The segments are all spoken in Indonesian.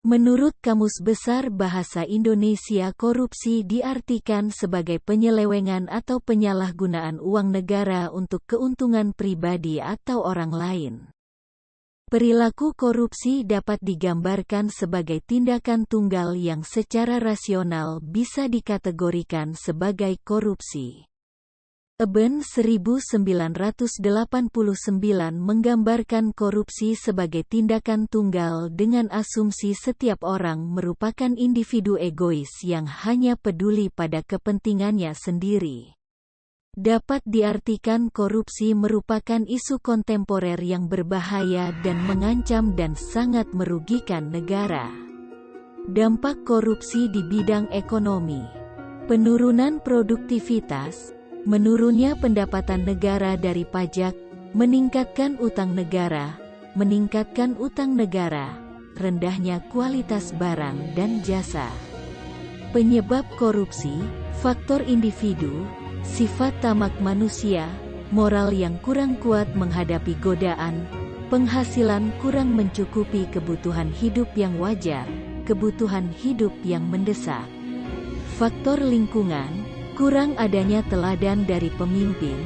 Menurut Kamus Besar Bahasa Indonesia, korupsi diartikan sebagai penyelewengan atau penyalahgunaan uang negara untuk keuntungan pribadi atau orang lain. Perilaku korupsi dapat digambarkan sebagai tindakan tunggal yang secara rasional bisa dikategorikan sebagai korupsi. Eben 1989 menggambarkan korupsi sebagai tindakan tunggal dengan asumsi setiap orang merupakan individu egois yang hanya peduli pada kepentingannya sendiri. Dapat diartikan korupsi merupakan isu kontemporer yang berbahaya dan mengancam dan sangat merugikan negara. Dampak korupsi di bidang ekonomi: penurunan produktivitas, menurunnya pendapatan negara dari pajak, meningkatkan utang negara, rendahnya kualitas barang dan jasa. Penyebab korupsi: faktor individu, sifat tamak manusia, moral yang kurang kuat menghadapi godaan, penghasilan kurang mencukupi kebutuhan hidup yang wajar, kebutuhan hidup yang mendesak. Faktor lingkungan: kurang adanya teladan dari pemimpin,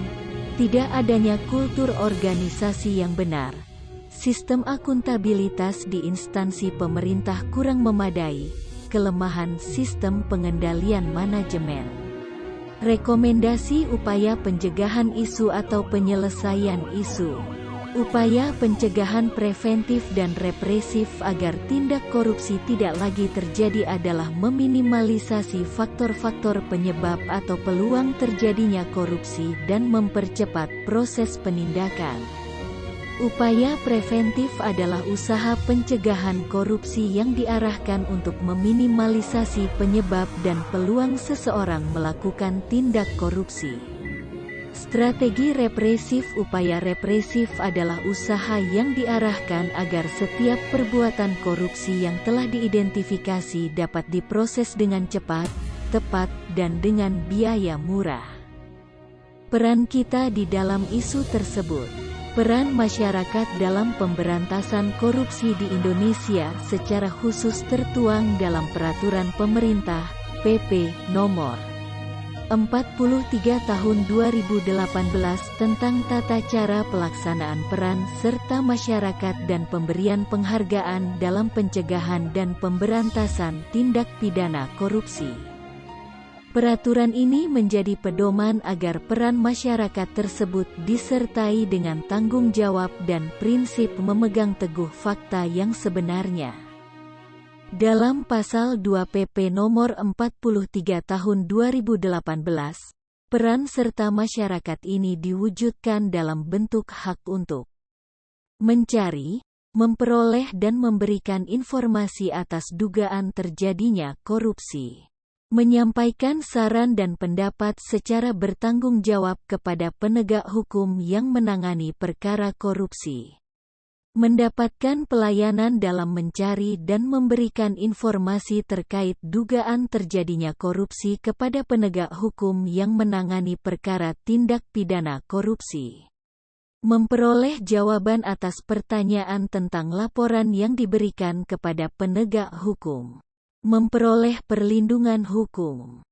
tidak adanya kultur organisasi yang benar, sistem akuntabilitas di instansi pemerintah kurang memadai, kelemahan sistem pengendalian manajemen. Rekomendasi upaya pencegahan isu atau penyelesaian isu. Upaya pencegahan preventif dan represif agar tindak korupsi tidak lagi terjadi adalah meminimalisasi faktor-faktor penyebab atau peluang terjadinya korupsi dan mempercepat proses penindakan. Upaya preventif adalah usaha pencegahan korupsi yang diarahkan untuk meminimalisasi penyebab dan peluang seseorang melakukan tindak korupsi. Strategi represif: upaya represif adalah usaha yang diarahkan agar setiap perbuatan korupsi yang telah diidentifikasi dapat diproses dengan cepat, tepat, dan dengan biaya murah. Peran kita di dalam isu tersebut. Peran masyarakat dalam pemberantasan korupsi di Indonesia secara khusus tertuang dalam Peraturan Pemerintah (PP) Nomor 43 Tahun 2018 tentang tata cara pelaksanaan peran serta masyarakat dan pemberian penghargaan dalam pencegahan dan pemberantasan tindak pidana korupsi. Peraturan ini menjadi pedoman agar peran masyarakat tersebut disertai dengan tanggung jawab dan prinsip memegang teguh fakta yang sebenarnya. Dalam Pasal 2 PP Nomor 43 Tahun 2018, peran serta masyarakat ini diwujudkan dalam bentuk hak untuk mencari, memperoleh dan memberikan informasi atas dugaan terjadinya korupsi, menyampaikan saran dan pendapat secara bertanggung jawab kepada penegak hukum yang menangani perkara korupsi, mendapatkan pelayanan dalam mencari dan memberikan informasi terkait dugaan terjadinya korupsi kepada penegak hukum yang menangani perkara tindak pidana korupsi, memperoleh jawaban atas pertanyaan tentang laporan yang diberikan kepada penegak hukum, memperoleh perlindungan hukum.